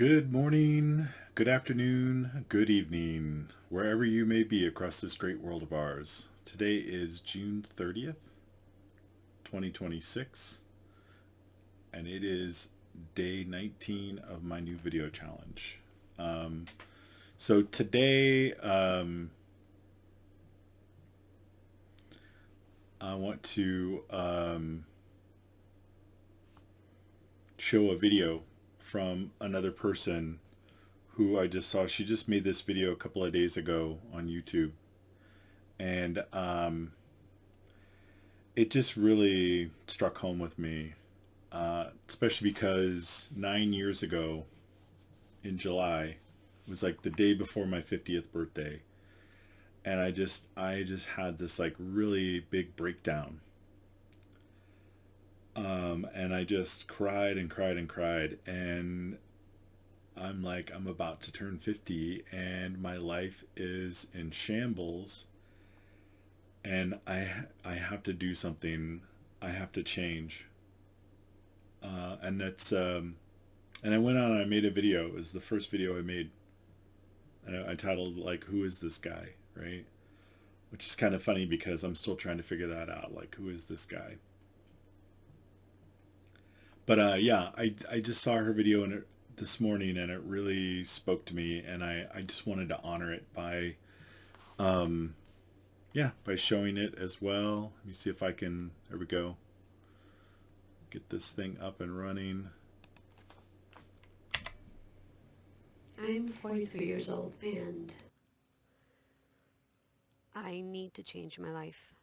Good morning, good afternoon, good evening, wherever you may be across this great world of ours. Today is June 30th, 2026, and it is day 19 of my new video challenge. Um, so today, I want to show a video from another person who I just saw. She just made this video a couple of days ago on YouTube, and it just really struck home with me, especially because 9 years ago in July was like the day before my 50th birthday, and I just had this like really big breakdown, and I just cried and cried and cried, and I'm like I'm about to turn 50, and my life is in shambles, and I have to do something. I have to change, and that's and I went on and I made a video. It was the first video I made, and I titled like "Who is this guy?" Right, which is kind of funny because I'm still trying to figure that out. Like, who is this guy? But yeah, I just saw her video this morning, and it really spoke to me, and I just wanted to honor it by um yeah, by showing it as well. Let me see if I can. There we go. Get this thing up and running. I'm 43 years old and I need to change my life.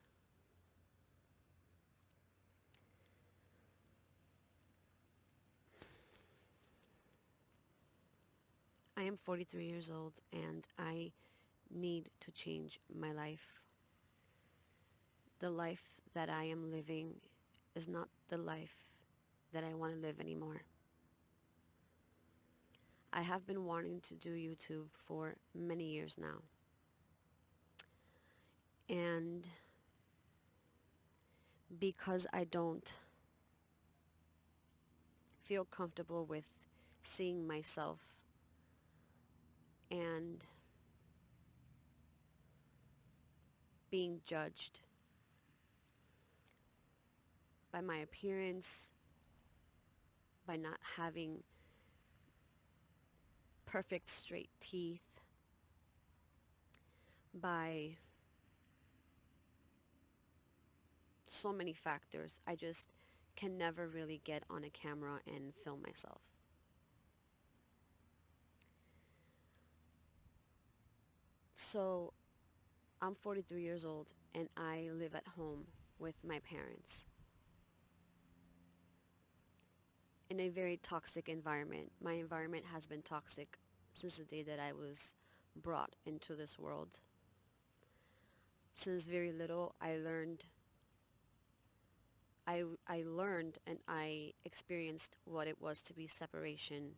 I am 43 years old and I need to change my life. The life that I am living is not the life that I want to live anymore. I have been wanting to do YouTube for many years now. And because I don't feel comfortable with seeing myself and being judged by my appearance, by not having perfect straight teeth, by so many factors, I just can never really get on a camera and film myself. So I'm 43 years old and I live at home with my parents in a very toxic environment. My environment has been toxic since the day that I was brought into this world. Since very little, I learned and I experienced what it was to be separation.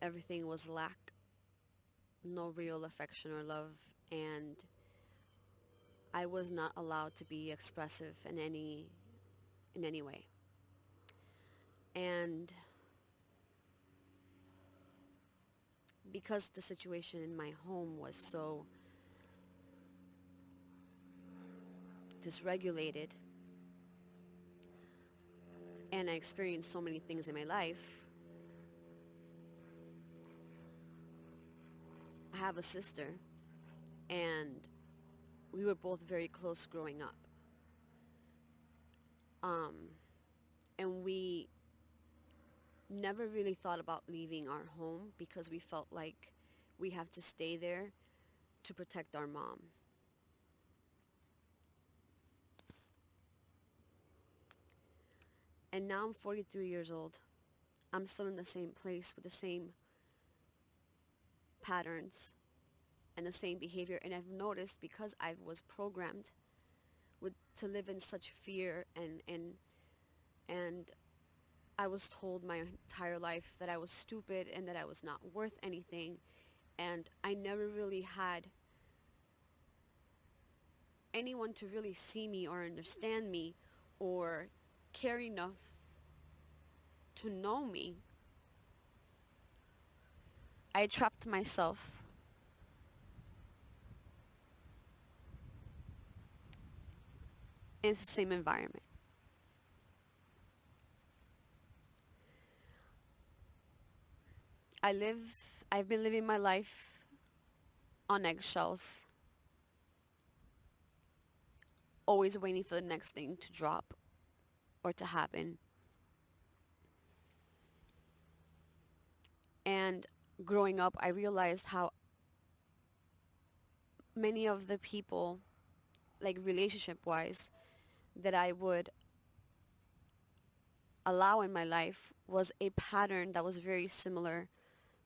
Everything was lack, no real affection or love, and I was not allowed to be expressive in any way. And because the situation in my home was so dysregulated and I experienced so many things in my life, I have a sister and we were both very close growing up. Um, and we never really thought about leaving our home because we felt like we have to stay there to protect our mom. And now I'm 43 years old. I'm still in the same place with the same patterns and the same behavior. And I've noticed because I was programmed to live in such fear and I was told my entire life that I was stupid and that I was not worth anything. And I never really had anyone to really see me or understand me or care enough to know me I trapped myself in the same environment. I've been living my life on eggshells, always waiting for the next thing to drop or to happen. And growing up, I realized how many of the people, like relationship wise, that I would allow in my life was a pattern that was very similar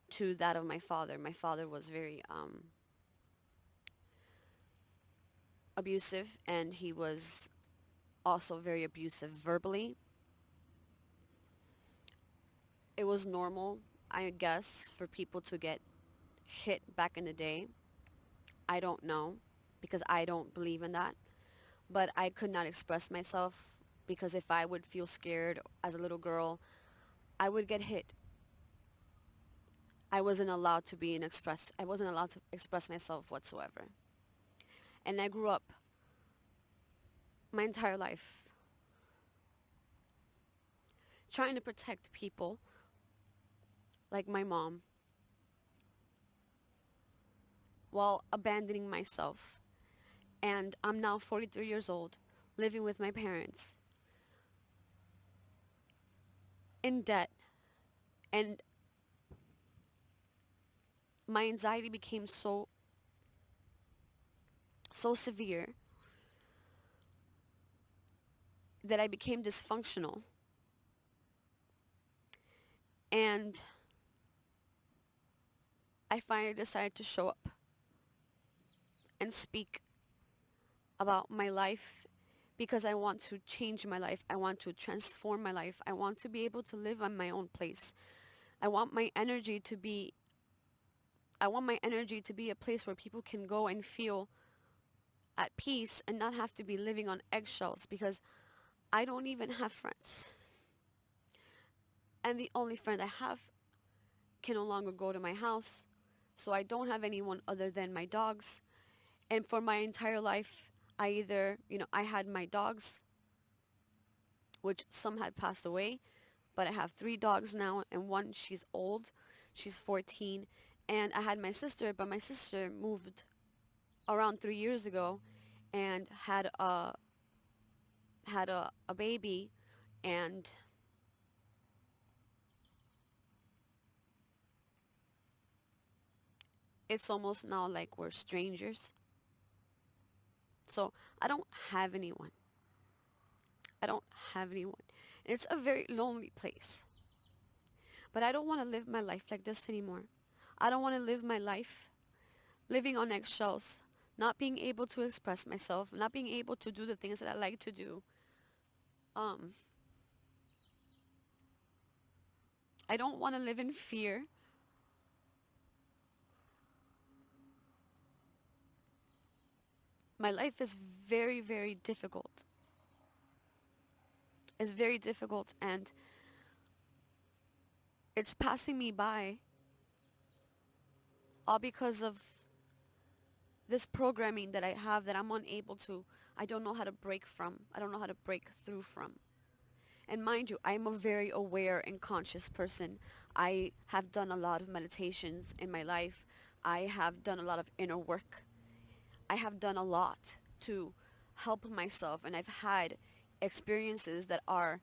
to that of my father. My father was very abusive, and he was also very abusive verbally. It was normal, I guess, for people to get hit back in the day. I don't know because I don't believe in that. But I could not express myself because if I would feel scared as a little girl, I would get hit. I wasn't allowed to express myself whatsoever. And I grew up my entire life trying to protect people like my mom while abandoning myself. And I'm now 43 years old, living with my parents in debt. And my anxiety became so severe that I became dysfunctional. And I finally decided to show up and speak about my life because I want to change my life. I want to transform my life. I want to be able to live on my own place. I want my energy to be I want my energy to be a place where people can go and feel at peace and not have to be living on eggshells because I don't even have friends. And the only friend I have can no longer go to my house. So I don't have anyone other than my dogs. And for my entire life, I had my dogs, which some had passed away, but I have three dogs now, and one, she's old. She's 14. And I had my sister, but my sister moved around 3 years ago and had a baby, and it's almost now like we're strangers. So I don't have anyone. I don't have anyone. And it's a very lonely place. But I don't want to live my life like this anymore. I don't want to live my life living on eggshells, not being able to express myself, not being able to do the things that I like to do. Um, I don't want to live in fear. My life is very, very difficult. It's very difficult, and it's passing me by all because of this programming that I have that I'm unable to, I don't know how to break from. I don't know how to break through from. And mind you, I'm a very aware and conscious person. I have done a lot of meditations in my life. I have done a lot of inner work. I have done a lot to help myself, and I've had experiences that are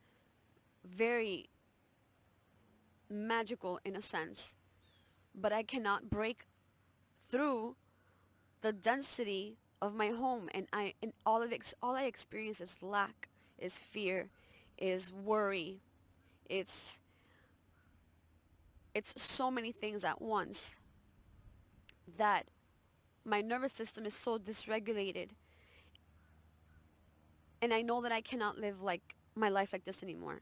very magical in a sense, but I cannot break through the density of my home, and all I experience is lack, is fear, is worry. It's it's so many things at once that my nervous system is so dysregulated, and I know that I cannot live like my life like this anymore.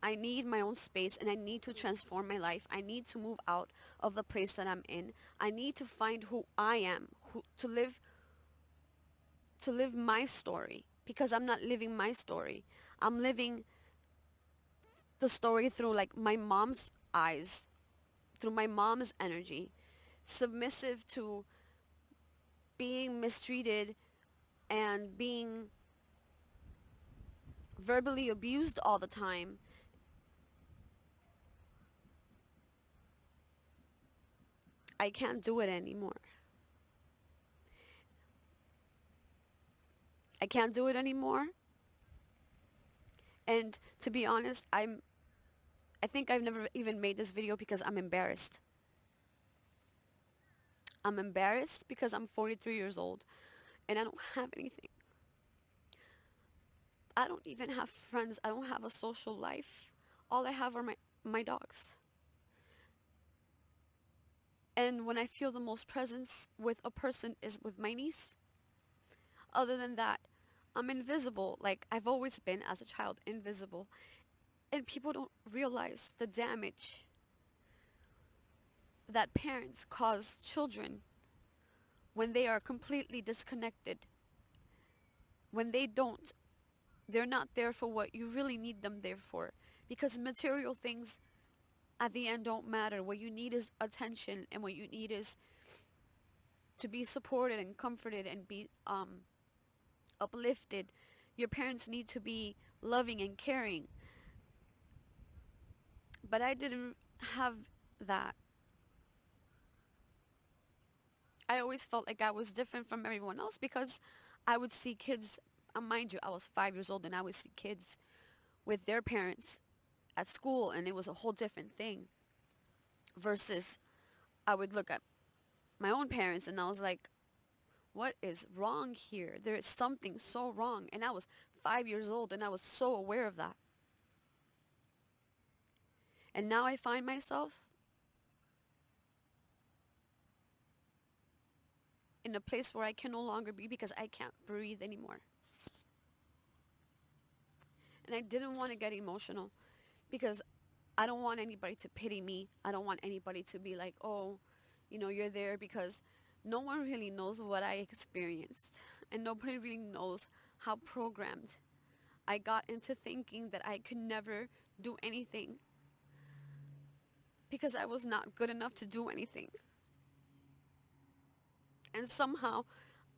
I need my own space, and I need to transform my life. I need to move out of the place that I'm in. I need to find who I am, to live my story, because I'm not living my story. I'm living the story through like my mom's eyes, through my mom's energy, submissive to being mistreated and being verbally abused all the time. I can't do it anymore. I can't do it anymore. And to be honest, I think I've never even made this video because I'm embarrassed. I'm embarrassed because I'm 43 years old and I don't have anything. I don't even have friends. I don't have a social life. All I have are my dogs. And when I feel the most presence with a person is with my niece. Other than that, I'm invisible. Like I've always been as a child, invisible. And people don't realize the damage that parents cause children when they are completely disconnected. When they're not there for what you really need them there for. Because material things at the end don't matter. What you need is attention, and what you need is to be supported and comforted and be uplifted. Your parents need to be loving and caring. But I didn't have that. I always felt like I was different from everyone else because I would see kids, mind you, I was 5 years old and I would see kids with their parents at school and it was a whole different thing. Versus I would look at my own parents and I was like, what is wrong here? There is something so wrong. And I was 5 years old and I was so aware of that. And now I find myself in a place where I can no longer be because I can't breathe anymore. And I didn't want to get emotional because I don't want anybody to pity me. I don't want anybody to be like, oh, you're there, because no one really knows what I experienced. And nobody really knows how programmed I got into thinking that I could never do anything because I was not good enough to do anything. And somehow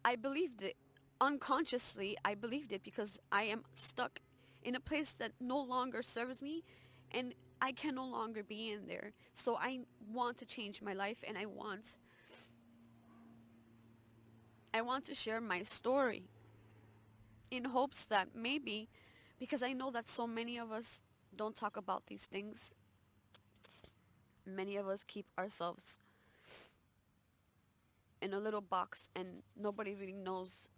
I believed it. Unconsciously, I believed it because I am stuck in a place that no longer serves me and I can no longer be in there. So I want to change my life and I want to share my story in hopes that maybe, because I know that so many of us don't talk about these things. Many of us keep ourselves in a little box and nobody really knows,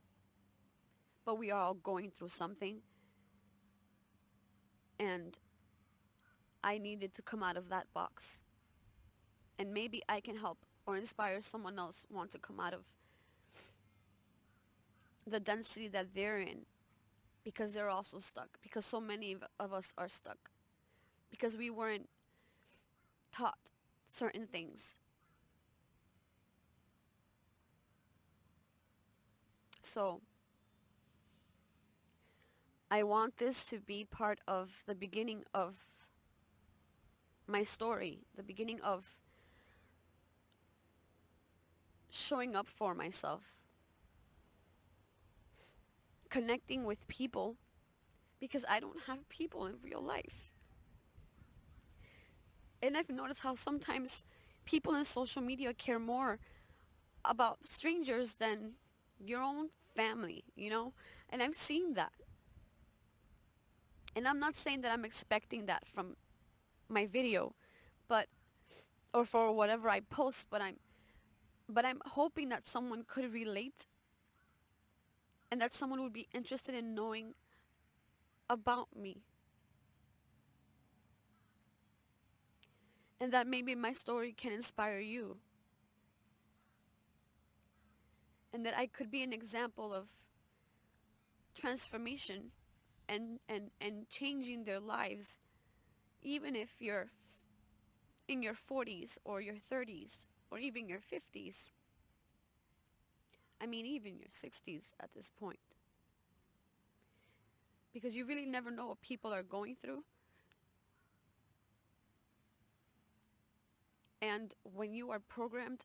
but we are all going through something. And I needed to come out of that box. And maybe I can help or inspire someone else want to come out of the density that they're in because they're also stuck. Because so many of us are stuck. Because we weren't taught certain things. So I want this to be part of the beginning of my story, the beginning of showing up for myself, connecting with people, because I don't have people in real life. And I've noticed how sometimes people in social media care more about strangers than your own family, And I've seen that. And I'm not saying that I'm expecting that from my video, but or for whatever I post, but I'm hoping that someone could relate and that someone would be interested in knowing about me. And that maybe my story can inspire you. And that I could be an example of transformation and changing their lives, even if you're in your 40s or your 30s or even your 50s. I mean, even your 60s at this point. Because you really never know what people are going through. And when you are programmed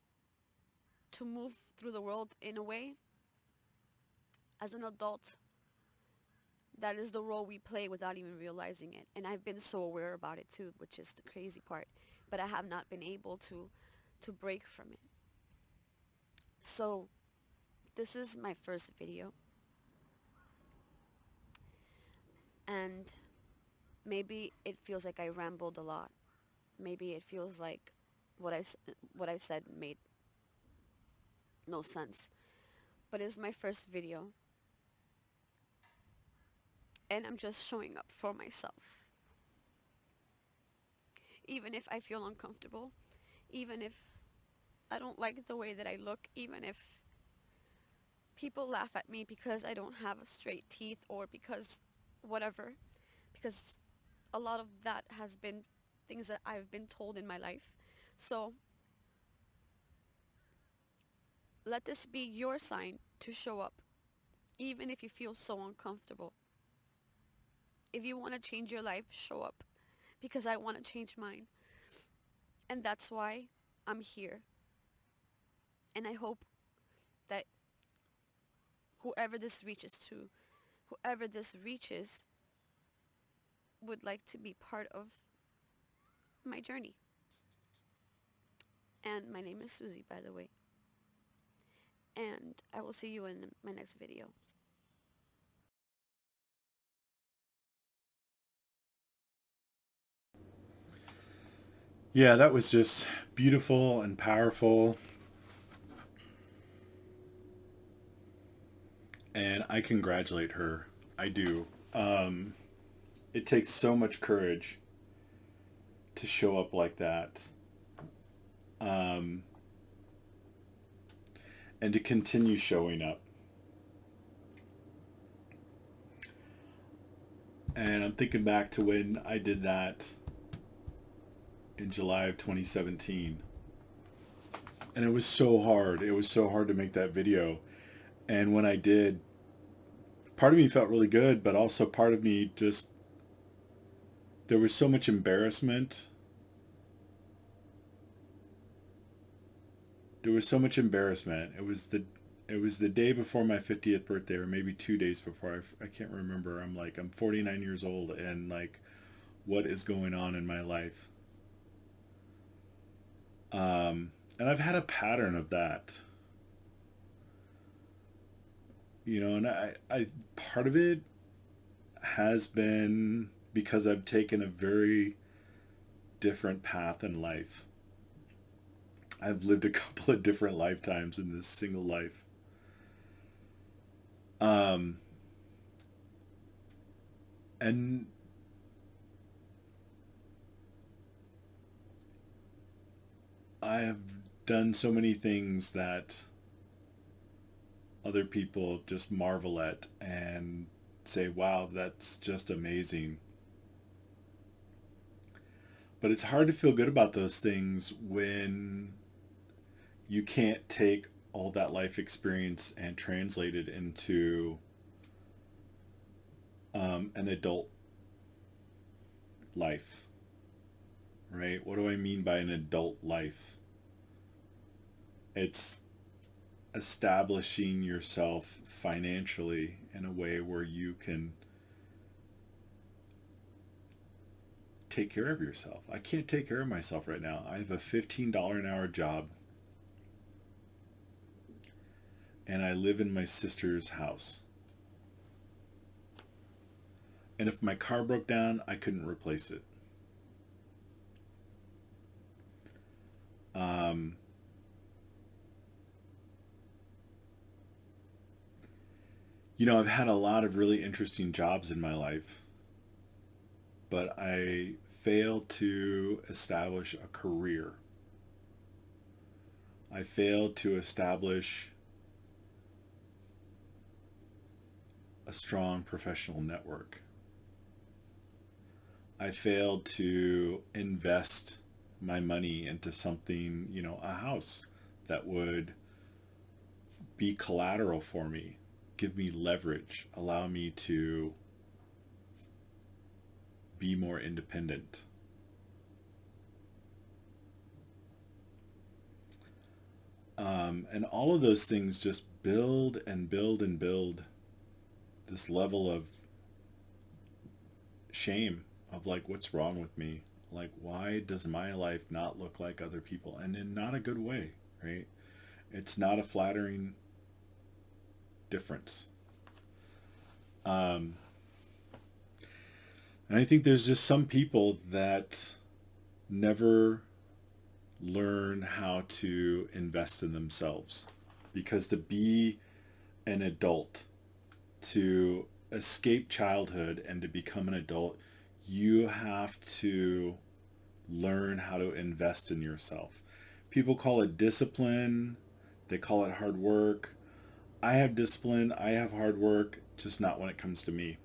to move through the world in a way, as an adult, that is the role we play without even realizing it. And I've been so aware about it too, which is the crazy part. But I have not been able to break from it. So this is my first video, and maybe it feels like I rambled a lot. Maybe it feels like what what I said made no sense. But it's my first video, and I'm just showing up for myself. Even if I feel uncomfortable, even if I don't like the way that I look, even if people laugh at me because I don't have straight teeth or because whatever, because a lot of that has been things that I've been told in my life. So let this be your sign to show up, even if you feel so uncomfortable. If you want to change your life, show up, because I want to change mine. And that's why I'm here. And I hope that whoever this reaches to, whoever this reaches, would like to be part of my journey. And my name is Susie, by the way. And I will see you in my next video. Yeah, that was just beautiful and powerful. And I congratulate her. I do. It takes so much courage to show up like that. Um, and to continue showing up. And I'm thinking back to when I did that in July of 2017. And it was so hard. It was so hard to make that video. And when I did, part of me felt really good, but also part of me just, there was so much embarrassment. There was so much embarrassment. It was the day before my 50th birthday, or maybe 2 days before. I can't remember. I'm 49 years old, and like, what is going on in my life? And I've had a pattern of that, and I part of it has been because I've taken a very different path in life. I've lived a couple of different lifetimes in this single life. Um, and I have done so many things that other people just marvel at and say, wow, that's just amazing. But it's hard to feel good about those things when you can't take all that life experience and translate it into an adult life, right? What do I mean by an adult life? It's establishing yourself financially in a way where you can take care of yourself. I can't take care of myself right now. I have a $15 an hour job, and I live in my sister's house. And if my car broke down, I couldn't replace it. Um, I've had a lot of really interesting jobs in my life, but I failed to establish a career. I failed to establish a strong professional network. I failed to invest my money into something, a house that would be collateral for me, give me leverage, allow me to be more independent. And all of those things just build and build and build this level of shame of like, what's wrong with me? Like, why does my life not look like other people? And in not a good way, right? It's not a flattering difference. Um, and I think there's just some people that never learn how to invest in themselves. Because to be an adult, to escape childhood and to become an adult, you have to learn how to invest in yourself. People call it discipline, they call it hard work. I have discipline, I have hard work, just not when it comes to me.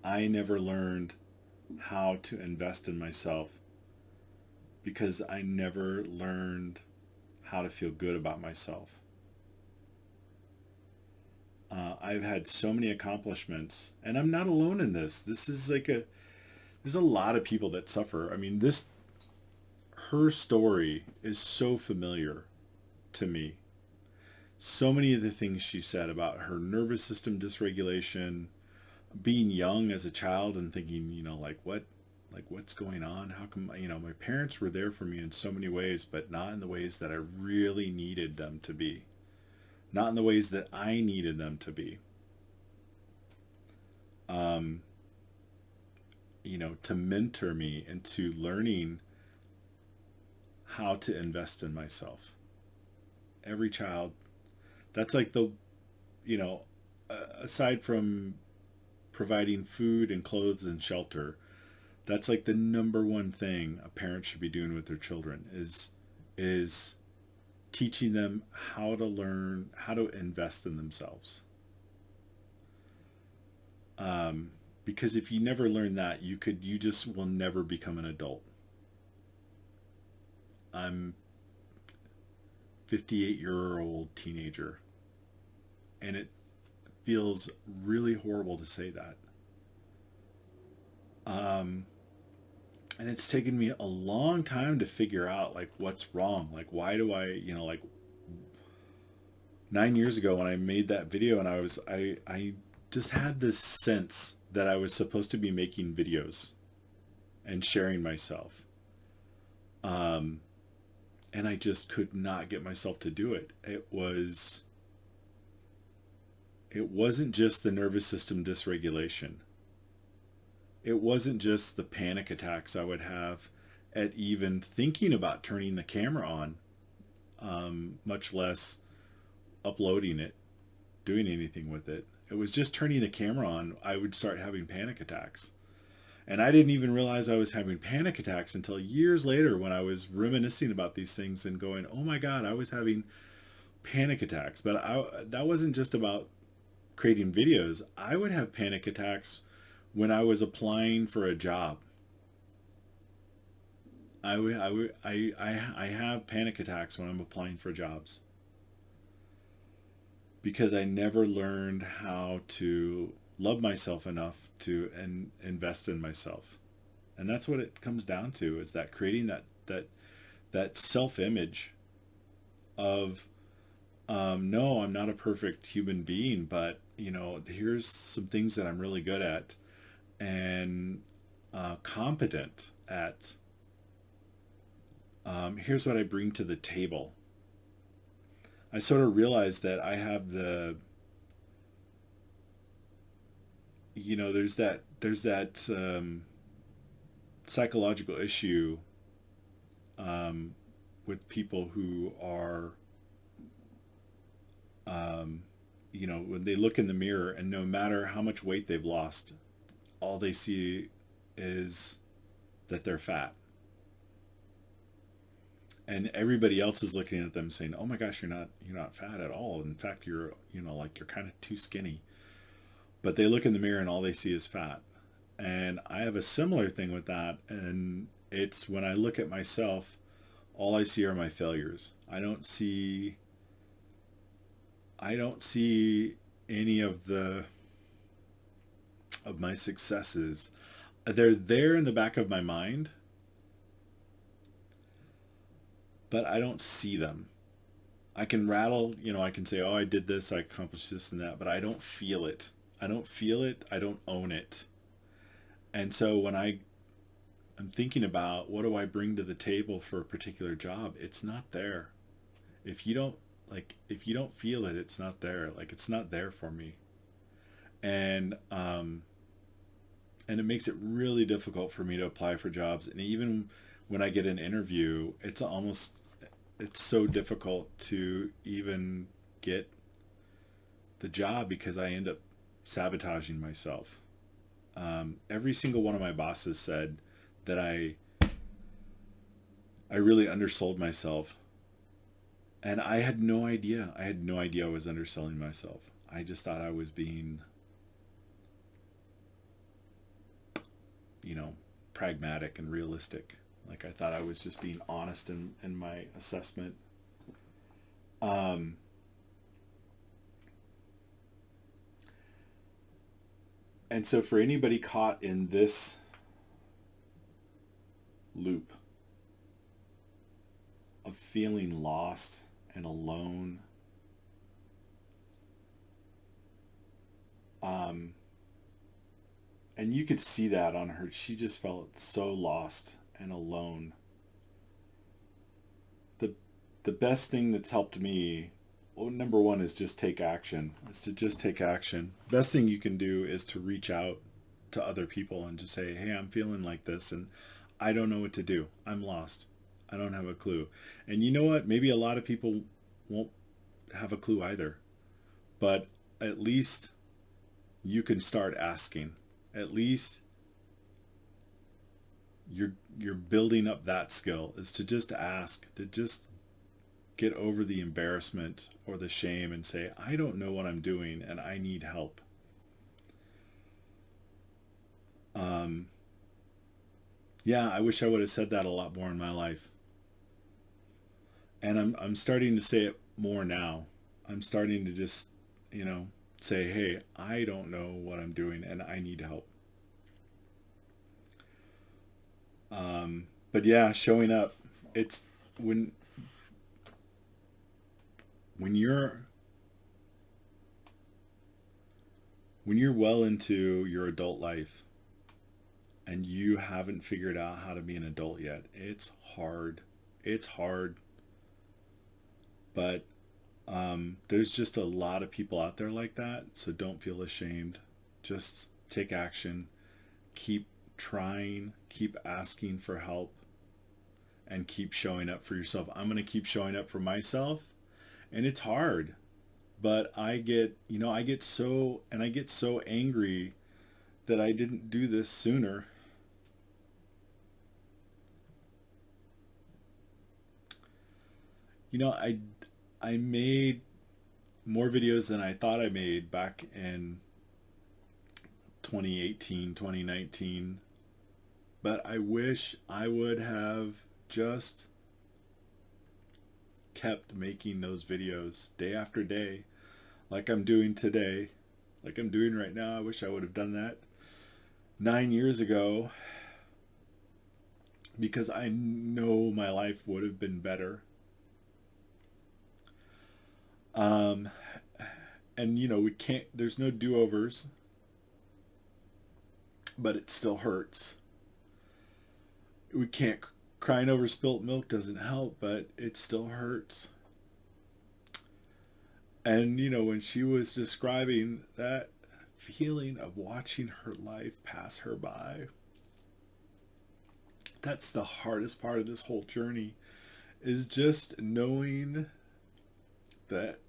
I never learned how to invest in myself because I never learned how to feel good about myself. I've had so many accomplishments, and I'm not alone in this. This is like there's a lot of people that suffer. I mean, her story is so familiar to me. So many of the things she said about her nervous system dysregulation, being young as a child and thinking, like what's going on? How come, my parents were there for me in so many ways, but not in the ways that I really needed them to be. Not in the ways that I needed them to be. Um, to mentor me into learning how to invest in myself. Every child, that's like you know, aside from providing food and clothes and shelter, that's like the number one thing a parent should be doing with their children is teaching them how to learn how to invest in themselves. Because if you never learn that, you just will never become an adult. I'm 58-year-old teenager, and it feels really horrible to say that. Um, and it's taken me a long time to figure out like what's wrong. Like why do I, like 9 years ago when I made that video, and I just had this sense that I was supposed to be making videos and sharing myself. Um, and I just could not get myself to do it. It wasn't just the nervous system dysregulation. It wasn't just the panic attacks I would have at even thinking about turning the camera on, much less uploading it, doing anything with it. It was just turning the camera on, I would start having panic attacks. And I didn't even realize I was having panic attacks until years later when I was reminiscing about these things and going, oh my God, I was having panic attacks. But that wasn't just about creating videos. I would have panic attacks when I was applying for a job. I have panic attacks when I'm applying for jobs because I never learned how to love myself enough to invest in myself. And that's what it comes down to, is that creating that self-image of, no, I'm not a perfect human being, but here's some things that I'm really good at and competent at. Here's what I bring to the table. I sort of realized that I have there's that psychological issue with people who are, when they look in the mirror and no matter how much weight they've lost, all they see is that they're fat. And everybody else is looking at them saying, "Oh my gosh, you're not fat at all. In fact, like you're kind of too skinny." But they look in the mirror and all they see is fat. And I have a similar thing with that, and it's when I look at myself, all I see are my failures. I don't see any of my successes. They're there in the back of my mind, but I don't see them. I can rattle, I can say, oh, I did this, I accomplished this and that, but I don't feel it. I don't feel it. I don't own it. And so when I'm thinking about what do I bring to the table for a particular job, it's not there. If you don't if you don't feel it, it's not there. Like it's not there for me. And and it makes it really difficult for me to apply for jobs. And even when I get an interview, it's so difficult to even get the job because I end up sabotaging myself. Every single one of my bosses said that I really undersold myself, and I had no idea. I had no idea I was underselling myself. I just thought I was being, you know, pragmatic and realistic. Like I thought I was just being honest in my assessment. Um, and so for anybody caught in this loop of feeling lost and alone, um, and you could see that on her, she just felt so lost and alone. The the best thing that's helped me, well, number one is just take action. Is to just take action. Best thing you can do is to reach out to other people and just say, "Hey, I'm feeling like this, and I don't know what to do. I'm lost. I don't have a clue." And you know what? Maybe a lot of people won't have a clue either, but at least you can start asking. At least you're building up that skill is to just ask, to just get over the embarrassment or the shame and say, I don't know what I'm doing and I need help. Um, yeah, I wish I would have said that a lot more in my life. And I'm starting to say it more now. I'm starting to just, you know, say, hey, I don't know what I'm doing and I need help. But yeah, showing up. It's when when you're when you're well into your adult life and you haven't figured out how to be an adult yet, it's hard. It's hard, but there's just a lot of people out there like that. So don't feel ashamed. Just take action. Keep trying. Keep asking for help, and keep showing up for yourself. I'm going to keep showing up for myself, and it's hard. But I get so angry that I didn't do this sooner. You know, I made more videos than I thought I made back in 2018, 2019, but I wish I would have just kept making those videos day after day like I'm doing today, like I'm doing right now. I wish I would have done that 9 years ago because I know my life would have been better. Um, and we can't, there's no do-overs, but it still hurts. We can't, crying over spilt milk doesn't help, but it still hurts. And when she was describing that feeling of watching her life pass her by, that's the hardest part of this whole journey, is just knowing that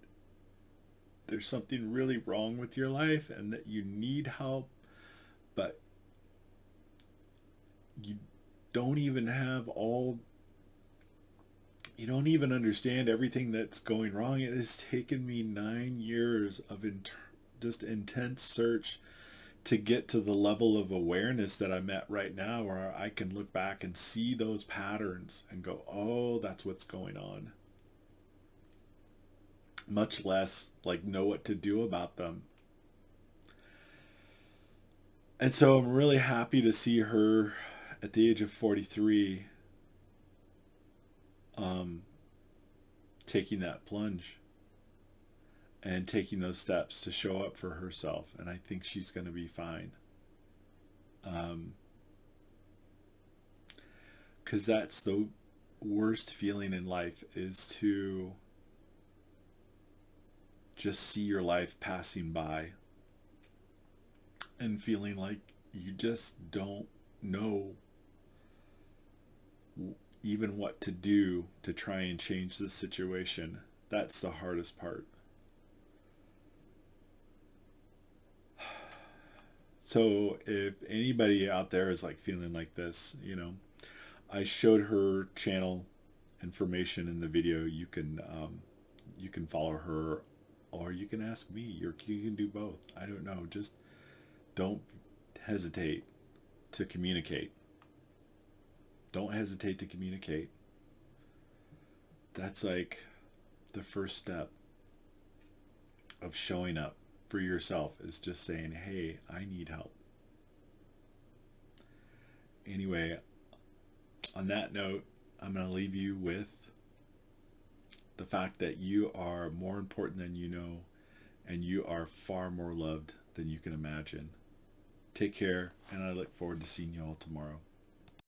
there's something really wrong with your life and that you need help, but you don't even have all, you don't even understand everything that's going wrong. It has taken me 9 years of just intense search to get to the level of awareness that I'm at right now, where I can look back and see those patterns and go, oh, that's what's going on. Much less like know what to do about them. And so I'm really happy to see her at the age of 43 um, taking that plunge and taking those steps to show up for herself. And I think she's going to be fine. Because that's the worst feeling in life, is to just see your life passing by and feeling like you just don't know even what to do to try and change the situation. That's the hardest part. So if anybody out there is like feeling like this, I showed her channel information in the video. You can follow her, or you can ask me. You can do both. I don't know. Just don't hesitate to communicate. Don't hesitate to communicate. That's like the first step of showing up for yourself, is just saying, hey, I need help. Anyway, on that note, I'm going to leave you with the fact that you are more important than you know, and you are far more loved than you can imagine. Take care, and I look forward to seeing you all tomorrow.